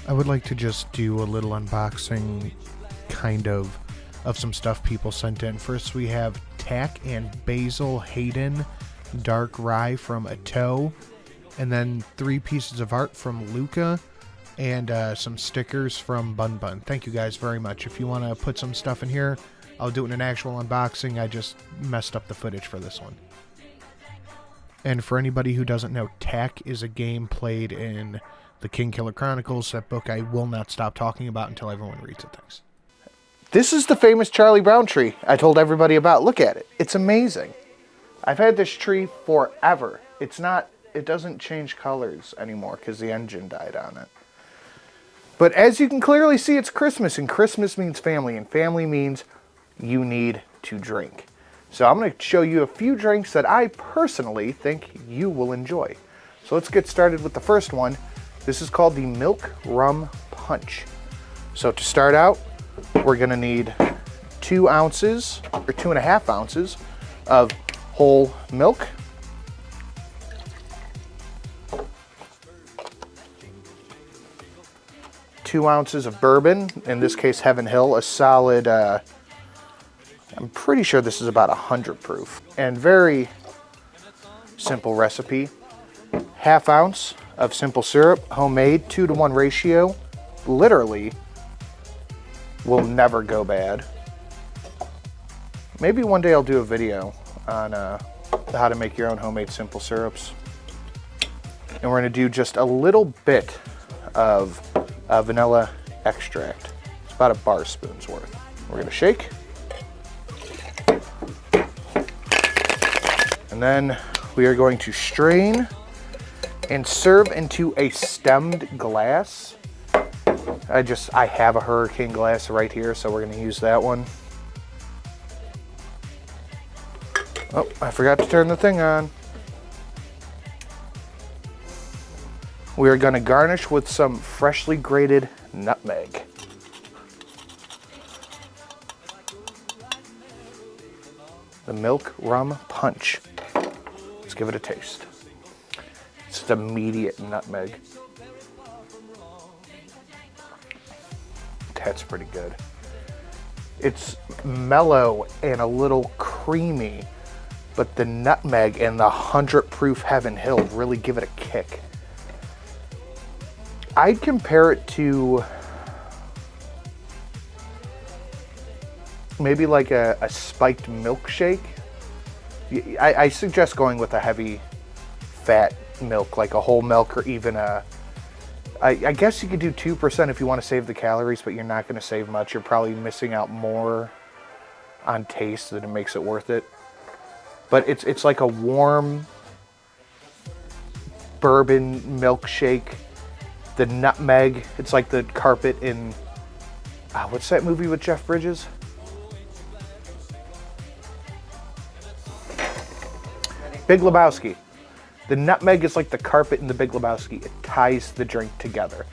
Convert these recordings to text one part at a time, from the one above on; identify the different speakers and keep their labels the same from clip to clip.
Speaker 1: I would like to just do a little unboxing, kind of some stuff people sent in. First we have Tack and Basil Hayden Dark Rye from Atto, and then 3 pieces of art from Luca, and some stickers from Bun Bun. Thank you guys very much. If you want to put some stuff in here, I'll do it in an actual unboxing. I just messed up the footage for this one. And for anybody who doesn't know, Tack is a game played in the King Killer Chronicles, that book I will not stop talking about until everyone reads it. Thanks. This is the famous Charlie Brown tree I told everybody about. Look at it. It's amazing. I've had this tree forever. It doesn't change colors anymore because the engine died on it. But as you can clearly see, it's Christmas, and Christmas means family, and family means you need to drink. So I'm going to show you a few drinks that I personally think you will enjoy. So let's get started with the first one. This is called the Milk Rum Punch. So to start out, we're going to need 2 ounces or 2.5 ounces of whole milk. Two ounces of bourbon, in this case Heaven Hill, a solid, I'm pretty sure this is about 100 proof. And very simple recipe. 1/2 ounce of simple syrup, homemade, 2-to-1 ratio. Literally will never go bad. Maybe one day I'll do a video on how to make your own homemade simple syrups. And we're going to do just a little bit of vanilla extract. It's about a bar spoon's worth. We're going to shake. And then we are going to strain and serve into a stemmed glass. I have a hurricane glass right here, so we're going to use that one. Oh, I forgot to turn the thing on. We are going to garnish with some freshly grated nutmeg. The Milk Rum Punch. Let's give it a taste. It's just immediate nutmeg. That's pretty good. It's mellow and a little creamy, but the nutmeg and the 100 proof Heaven Hill really give it a kick. I'd compare it to maybe like a spiked milkshake. I suggest going with a heavy fat milk, like a whole milk, or even I guess you could do 2% if you want to save the calories, but you're not going to save much. You're probably missing out more on taste than it makes it worth it. But it's like a warm bourbon milkshake. The nutmeg, it's like the carpet in, what's that movie with Jeff Bridges? Big Lebowski. The nutmeg is like the carpet in the Big Lebowski. It ties the drink together.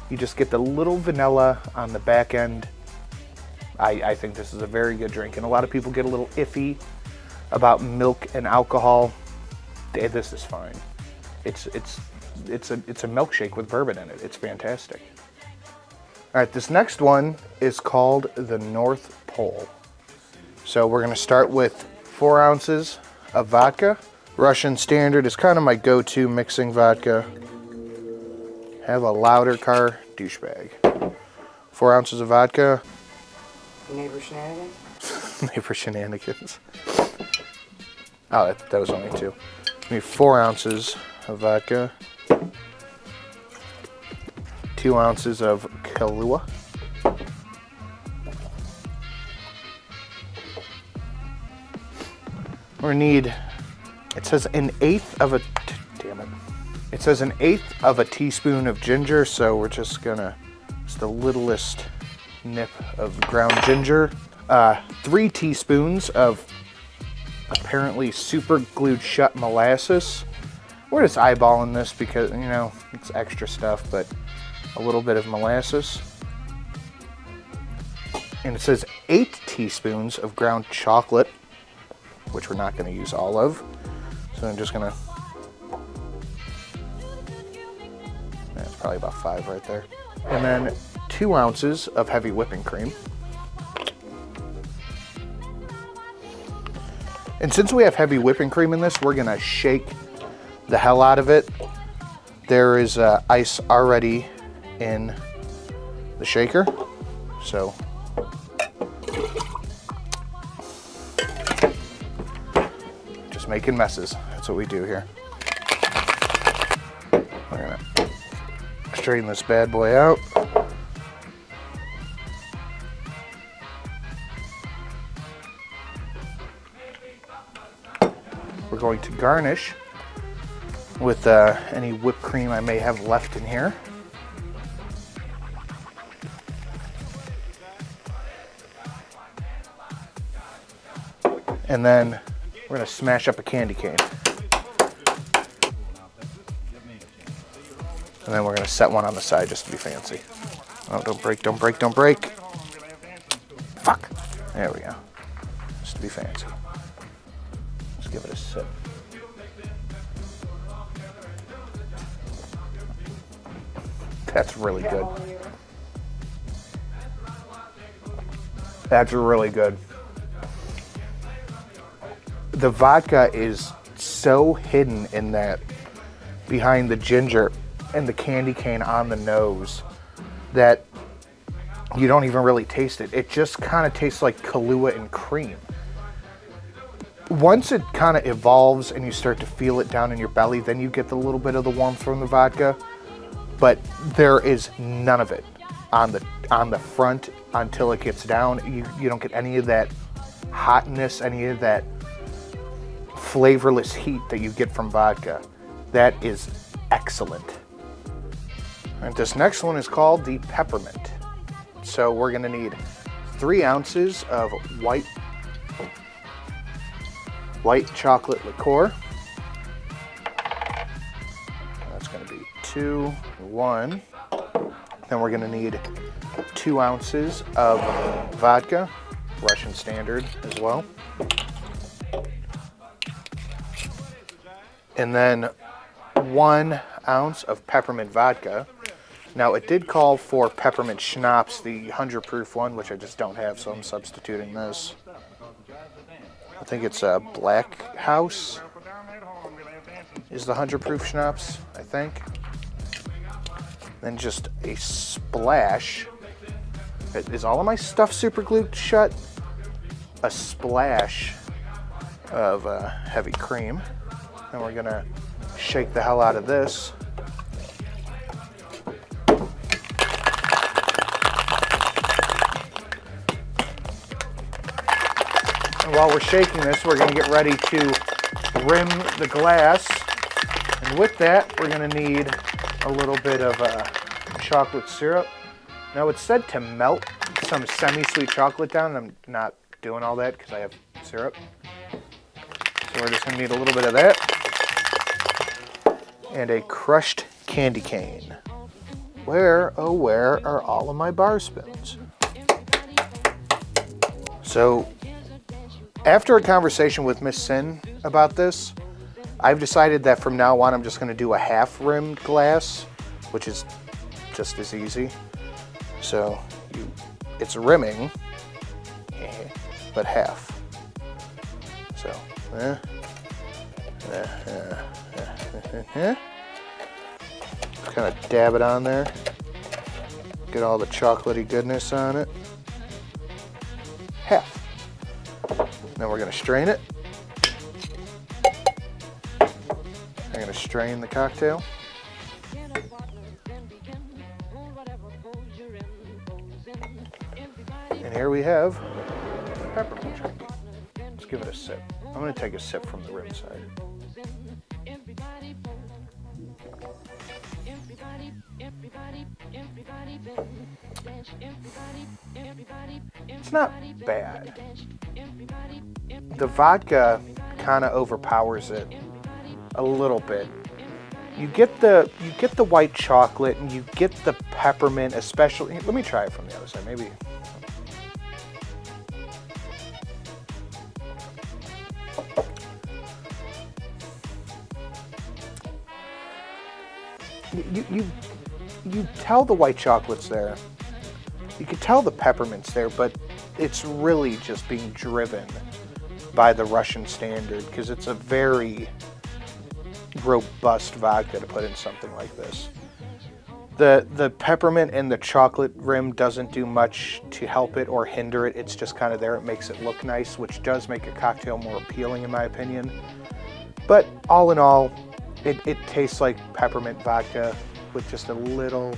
Speaker 1: You just get the little vanilla on the back end. I think this is a very good drink, and a lot of people get a little iffy about milk and alcohol. This is fine. It's a milkshake with bourbon in it. It's fantastic. All right, this next one is called the North Pole. So we're going to start with 4 ounces of vodka. Russian Standard is kind of my go-to mixing vodka. Have a louder car douchebag. 4 ounces of vodka.
Speaker 2: Neighbor shenanigans?
Speaker 1: Neighbor shenanigans. Oh, that was only 2. We need 4 ounces of vodka. 2 ounces of Kahlúa. We need, it says an eighth of a, damn it. It says an eighth of a teaspoon of ginger, so we're just gonna, it's the littlest nip of ground ginger. 3 teaspoons of apparently super glued shut molasses. We're just eyeballing this because, you know, it's extra stuff, but a little bit of molasses. And it says 8 teaspoons of ground chocolate, which we're not going to use all of. So I'm just going to, that's probably about 5 right there. And then 2 ounces of heavy whipping cream. And since we have heavy whipping cream in this, we're gonna shake the hell out of it. There is ice already in the shaker, so just making messes. That's what we do here. We're gonna straighten this bad boy out. We're going to garnish with any whipped cream I may have left in here. And then we're gonna smash up a candy cane. And then we're gonna set one on the side just to be fancy. Oh, don't break, don't break, don't break. Fuck. There we go. Just to be fancy. Let's give it a sip. That's really good. That's really good. The vodka is so hidden in that, behind the ginger and the candy cane on the nose, that you don't even really taste it. It just kind of tastes like Kahlúa and cream. Once it kind of evolves and you start to feel it down in your belly, then you get the little bit of the warmth from the vodka. But there is none of it on the front until it gets down. You don't get any of that hotness, any of that flavorless heat that you get from vodka. That is excellent. And this next one is called the Peppermint. So we're gonna need 3 ounces of white chocolate liqueur. That's gonna be 2, 1. Then we're gonna need 2 ounces of vodka, Russian standard as well. And then 1 ounce of peppermint vodka. Now it did call for peppermint schnapps, the 100 proof one, which I just don't have, so I'm substituting this. I think it's a Black House is the 100 proof schnapps, I think. Then just a splash. Is all of my stuff super glued shut? A splash of heavy cream. And we're gonna shake the hell out of this. And while we're shaking this, we're gonna get ready to rim the glass. And with that, we're gonna need a little bit of chocolate syrup. Now it said to melt some semi-sweet chocolate down, and I'm not doing all that because I have syrup. So we're just gonna need a little bit of that. And a crushed candy cane. Where, oh where are all of my bar spoons? So, after a conversation with Miss Sin about this, I've decided that from now on I'm just gonna do a half rimmed glass, which is just as easy. So, it's rimming, but half. So, kind of dab it on there. Get all the chocolatey goodness on it. Half. Then we're going to strain it. I'm going to strain the cocktail. And here we have peppermint drink. Let's give it a sip. I'm going to take a sip from the rim side. It's not bad. The vodka kind of overpowers it a little bit. You get the white chocolate and you get the peppermint, especially. Let me try it from the other side, maybe. you tell the white chocolate's there. You can tell the peppermint's there, but it's really just being driven by the Russian standard because it's a very robust vodka to put in something like this. The peppermint and the chocolate rim doesn't do much to help it or hinder it. It's just kind of there. It makes it look nice, which does make a cocktail more appealing in my opinion. But all in all, it tastes like peppermint vodka with just a little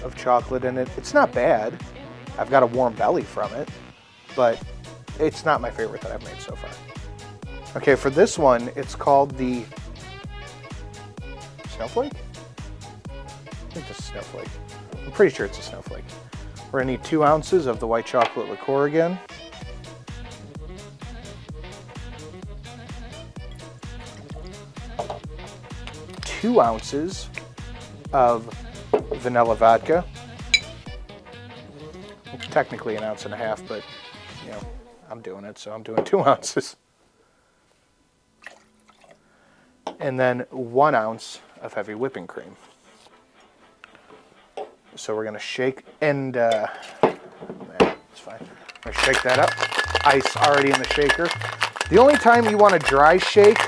Speaker 1: of chocolate in it. It's not bad. I've got a warm belly from it, but it's not my favorite that I've made so far. Okay, for this one, it's called the Snowflake? I think this is Snowflake. I'm pretty sure it's a Snowflake. We're gonna need 2 ounces of the white chocolate liqueur again. Two ounces of vanilla vodka. It's technically 1.5 ounces, but you know, I'm doing it, so I'm doing 2 ounces. And then 1 ounce of heavy whipping cream. So we're gonna shake and it's fine. We're gonna shake that up. Ice already in the shaker. The only time you want to dry shake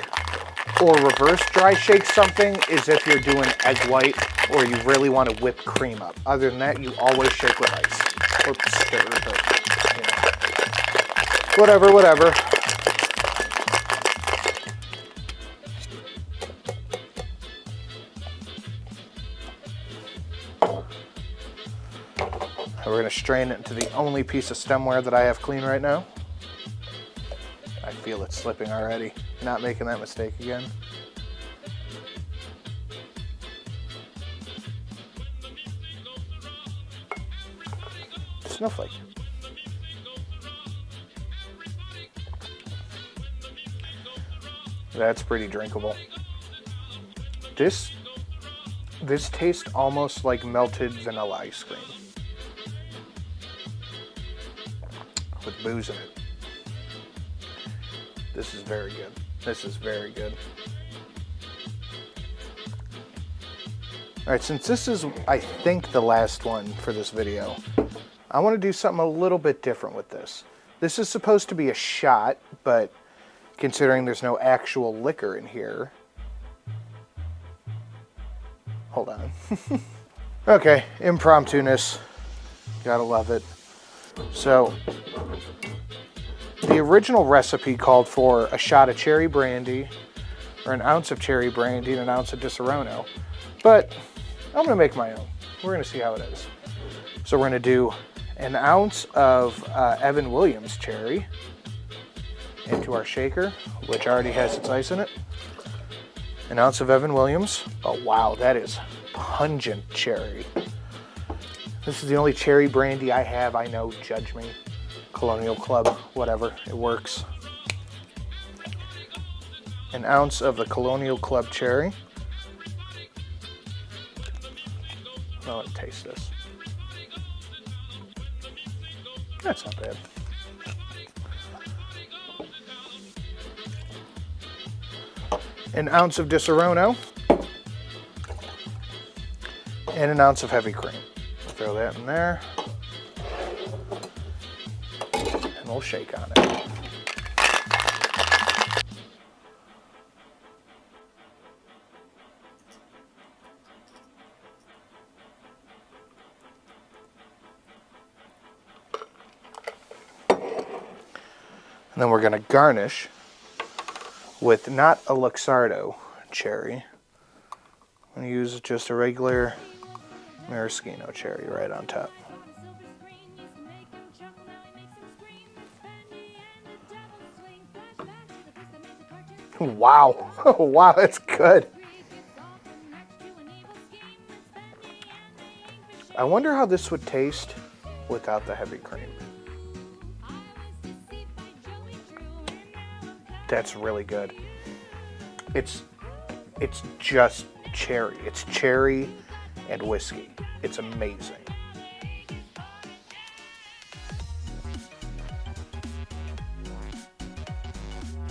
Speaker 1: or reverse dry shake something is if you're doing egg white or you really want to whip cream up. Other than that, you always shake with ice. Or stir, but, you know. Whatever. We're going to strain it into the only piece of stemware that I have clean right now. I feel it slipping already. Not making that mistake again. Snowflake. That's pretty drinkable. This tastes almost like melted vanilla ice cream with booze in it. This is very good. This is very good. All right, since this is, I think, the last one for this video, I want to do something a little bit different with this. This is supposed to be a shot, but considering there's no actual liquor in here. Hold on. Okay, impromptu-ness. Gotta love it. So, the original recipe called for a shot of cherry brandy, or 1 ounce of cherry brandy and 1 ounce of Disaronno. But I'm gonna make my own. We're gonna see how it is. So we're gonna do 1 ounce of Evan Williams cherry into our shaker, which already has its ice in it. 1 ounce of Evan Williams. Oh wow, that is pungent cherry. This is the only cherry brandy I have. I know, judge me. Colonial Club, whatever, it works. 1 ounce of the Colonial Club cherry. I want to taste this. That's not bad. An ounce of Disaronno. And 1 ounce of heavy cream. Throw that in there. And we'll shake on it. And then we're going to garnish with not a Luxardo cherry. I'm going to use just a regular maraschino cherry right on top. Wow. Wow, that's good. I wonder how this would taste without the heavy cream. That's really good. It's just cherry. It's cherry and whiskey. It's amazing.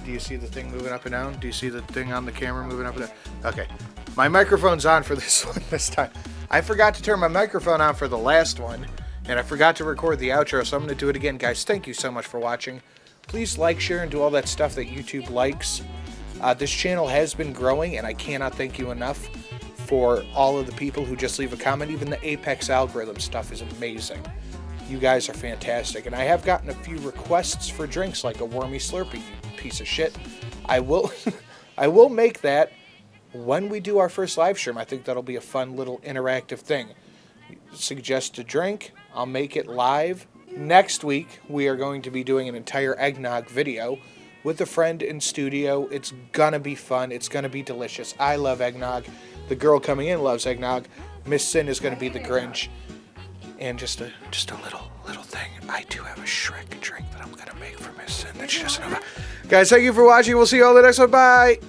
Speaker 1: Do you see the thing moving up and down? Do you see the thing on the camera moving up and down? Okay. My microphone's on for this one this time. I forgot to turn my microphone on for the last one, and I forgot to record the outro, so I'm going to do it again. Guys, thank you so much for watching. Please like, share, and do all that stuff that YouTube likes. This channel has been growing, and I cannot thank you enough for all of the people who just leave a comment. Even the Apex algorithm stuff is amazing. You guys are fantastic. And I have gotten a few requests for drinks, like a Wormy Slurpee, you piece of shit. I will I will make that when we do our first live stream. I think that'll be a fun little interactive thing. Suggest a drink, I'll make it live. Next week, we are going to be doing an entire eggnog video with a friend in studio. It's gonna be fun. It's gonna be delicious. I love eggnog. The girl coming in loves eggnog. Miss Sin is gonna be the Grinch. And just a little thing. I do have a Shrek drink that I'm gonna make for Miss Sin that she doesn't know about. Guys, thank you for watching. We'll see you all in the next one. Bye.